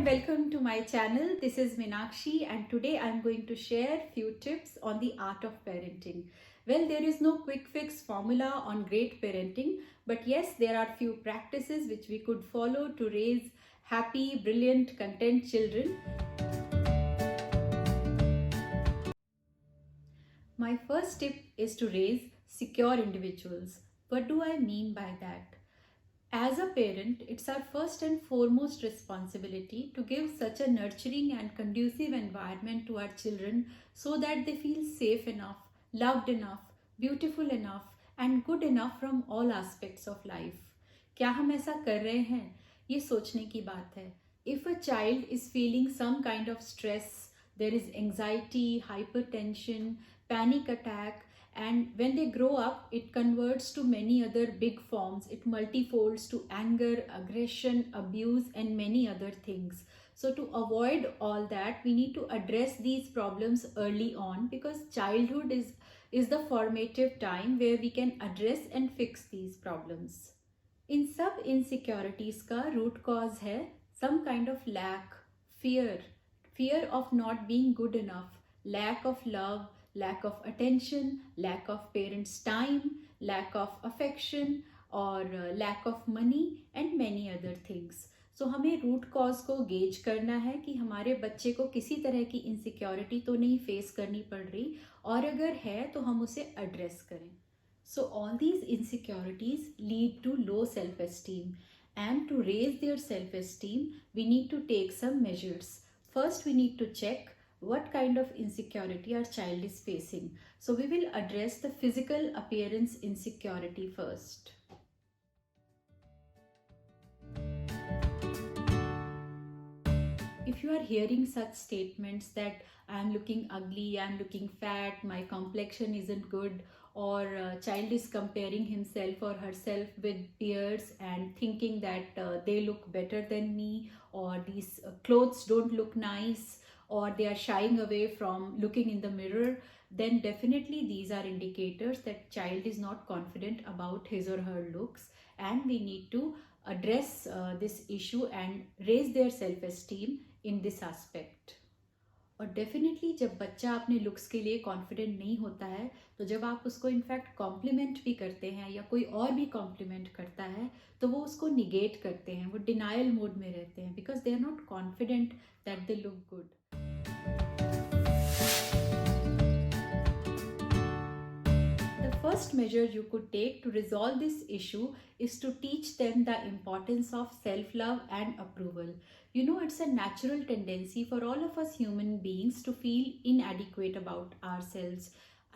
and welcome to my channel. This is Meenakshi and today I'm going to share few tips on the art of parenting. Well, there is no quick fix formula on great parenting, but yes, there are few practices which we could follow to raise happy, brilliant, content children. My first tip is to raise secure individuals. What do I mean by that? As a parent, it's our first and foremost responsibility to give such a nurturing and conducive environment to our children so that they feel safe enough, loved enough, beautiful enough and good enough from all aspects of life. क्या हम ऐसा कर रहे हैं? ये सोचने की बात है. If a child is feeling some kind of stress, there is anxiety, hypertension, panic attack, and when they grow up it converts to many other big forms. It multifolds to anger, aggression, abuse and many other things. So to avoid all that, we need to address these problems early on, because childhood is the formative time where we can address and fix these problems. इन सब insecurities का root cause है some kind of lack, fear of not being good enough, lack of love, lack of attention, lack of parents' time, lack of affection or lack of money and many other things. So हमें root cause को gauge करना है कि हमारे बच्चे को किसी तरह की इनसिक्योरिटी तो नहीं फेस करनी पड़ रही, और अगर है तो हम उसे एड्रेस करें. So all these insecurities lead to low self-esteem, and to raise their self-esteem we need to take some measures. First we need to check what kind of insecurity our child is facing. So we will address the physical appearance insecurity first. If you are hearing such statements that I am looking ugly, I am looking fat, my complexion isn't good, or child is comparing himself or herself with peers and thinking that they look better than me, or these clothes don't look nice, or they are shying away from looking in the mirror, then definitely these are indicators that child is not confident about his or her looks, and we need to address this issue and raise their self-esteem in this aspect. और definitely जब बच्चा अपने looks के लिए confident नहीं होता है, तो जब आप उसको इनफैक्ट कॉम्प्लीमेंट भी करते हैं या कोई और भी कॉम्प्लीमेंट करता है तो वो उसको निगेट करते हैं, वो डिनायल मोड में रहते हैं, because they are not confident that they look good. First measure you could take to resolve this issue is to teach them the importance of self-love and approval. You know, it's a natural tendency for all of us human beings to feel inadequate about ourselves.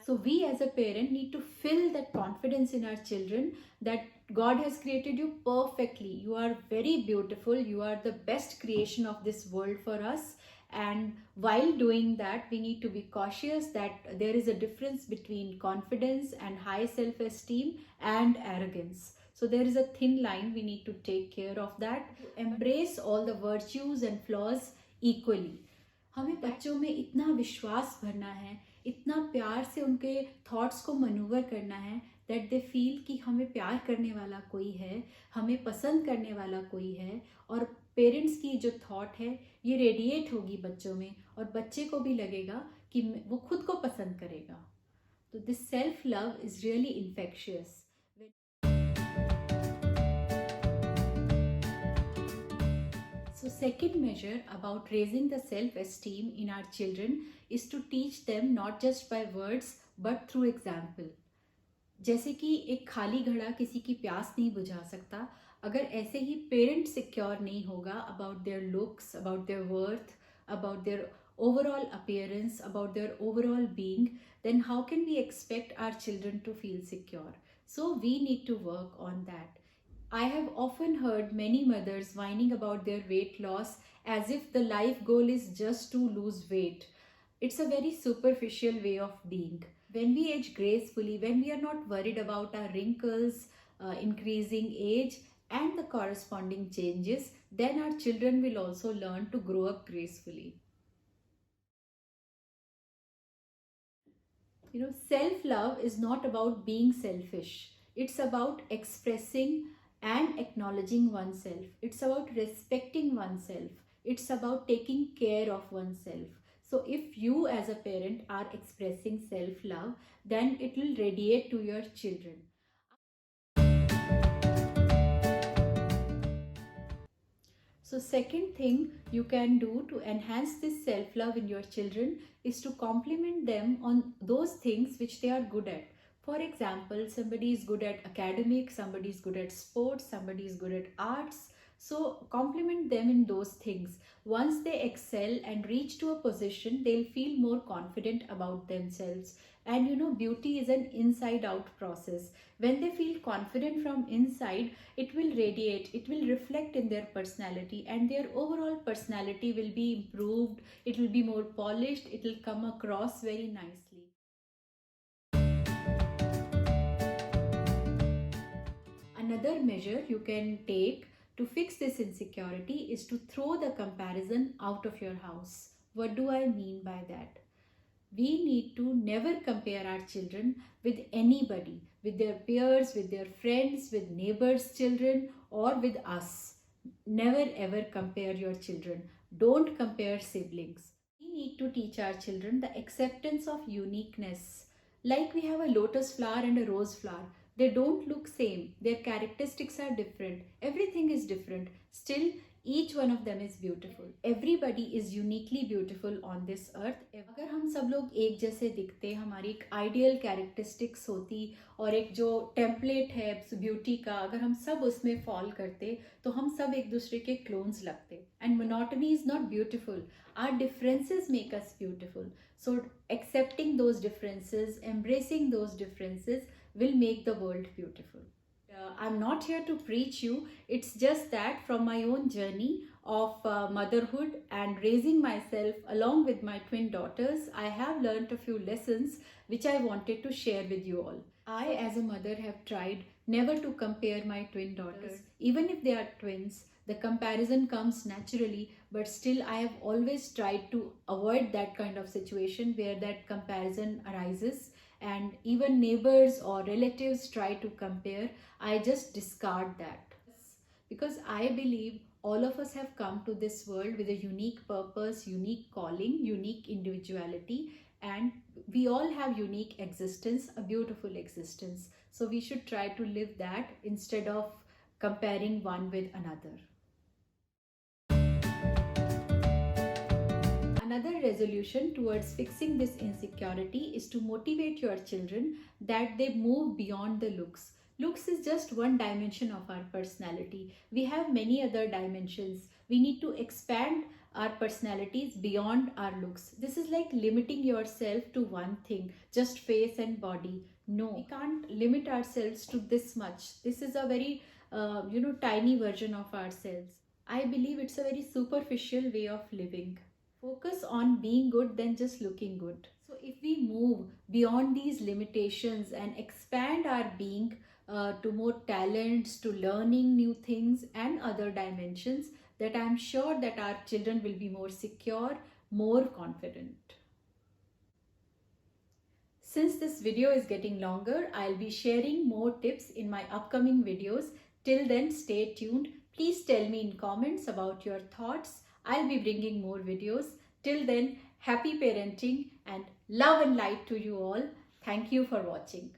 So we as a parent need to fill that confidence in our children that God has created you perfectly. You are very beautiful. You are the best creation of this world for us. And while doing that, we need to be cautious that there is a difference between confidence and high self-esteem and arrogance. So there is a thin line, we need to take care of that. Embrace all the virtues and flaws equally. हमें बच्चों में इतना विश्वास भरना है, इतना प्यार से उनके थॉट्स को मनूवर करना है दैट दे फील कि हमें प्यार करने वाला कोई है, हमें पसंद करने वाला कोई है, और पेरेंट्स की जो थॉट है ये रेडिएट होगी बच्चों में, और बच्चे को भी लगेगा कि वो खुद को पसंद करेगा. तो this self love is really infectious. So second measure about raising the self-esteem in our children is to teach them not just by words but through example. जैसे कि एक खाली घड़ा किसी की प्यास नहीं बुझा सकता, अगर ऐसे ही पेरेंट सिक्योर नहीं होगा about their looks, about their worth, about their overall appearance, about their overall being, then how can we expect our children to feel secure? So we need to work on that. I have often heard many mothers whining about their weight loss as if the life goal is just to lose weight. It's a very superficial way of being. When we age gracefully, when we are not worried about our wrinkles, increasing age and the corresponding changes, then our children will also learn to grow up gracefully. You know, self-love is not about being selfish. It's about expressing and acknowledging oneself. It's about respecting oneself. It's about taking care of oneself. So if you as a parent are expressing self love, then it will radiate to your children. So second thing you can do to enhance this self-love in your children is to compliment them on those things which they are good at. For example, somebody is good at academic, somebody is good at sports, somebody is good at arts. So compliment them in those things. Once they excel and reach to a position, they'll feel more confident about themselves. And beauty is an inside out process. When they feel confident from inside, it will radiate, it will reflect in their personality, and their overall personality will be improved, it will be more polished, it will come across very nicely. Another measure you can take to fix this insecurity is to throw the comparison out of your house. What do I mean by that? We need to never compare our children with anybody, with their peers, with their friends, with neighbors' children, or with us. Never ever compare your children. Don't compare siblings. We need to teach our children the acceptance of uniqueness. Like we have a lotus flower and a rose flower. They don't look same. Their characteristics are different. Everything is different. Still, each one of them is beautiful. Everybody is uniquely beautiful on this earth. अगर हम सब लोग एक जैसे दिखते, हमारी एक ideal characteristics होती और एक जो टेम्पलेट है ब्यूटी का, अगर हम सब उसमें फॉल करते तो हम सब एक दूसरे के क्लोन्स लगते. And monotony is not beautiful. Our differences make us beautiful. So accepting those differences, embracing those differences will make the world beautiful. I'm not here to preach you. It's just that from my own journey of motherhood and raising myself along with my twin daughters, I have learned a few lessons which I wanted to share with you all. I, as a mother, have tried never to compare my twin daughters. Even if they are twins, the comparison comes naturally, but still I have always tried to avoid that kind of situation where that comparison arises, and even neighbors or relatives try to compare. I just discard that, because I believe all of us have come to this world with a unique purpose, unique calling, unique individuality, and we all have unique existence, a beautiful existence. So we should try to live that instead of comparing one with another. Another resolution towards fixing this insecurity is to motivate your children that they move beyond the looks. Looks is just one dimension of our personality. We have many other dimensions. We need to expand our personalities beyond our looks. This is like limiting yourself to one thing, just face and body. No, we can't limit ourselves to this much. This is a very tiny version of ourselves. I believe it's a very superficial way of living. Focus on being good than just looking good. So if we move beyond these limitations and expand our being to more talents, to learning new things and other dimensions, that I'm sure that our children will be more secure, more confident. Since this video is getting longer, I'll be sharing more tips in my upcoming videos. Till then, stay tuned. Please tell me in comments about your thoughts. I'll be bringing more videos. Till then, happy parenting and love and light to you all. Thank you for watching.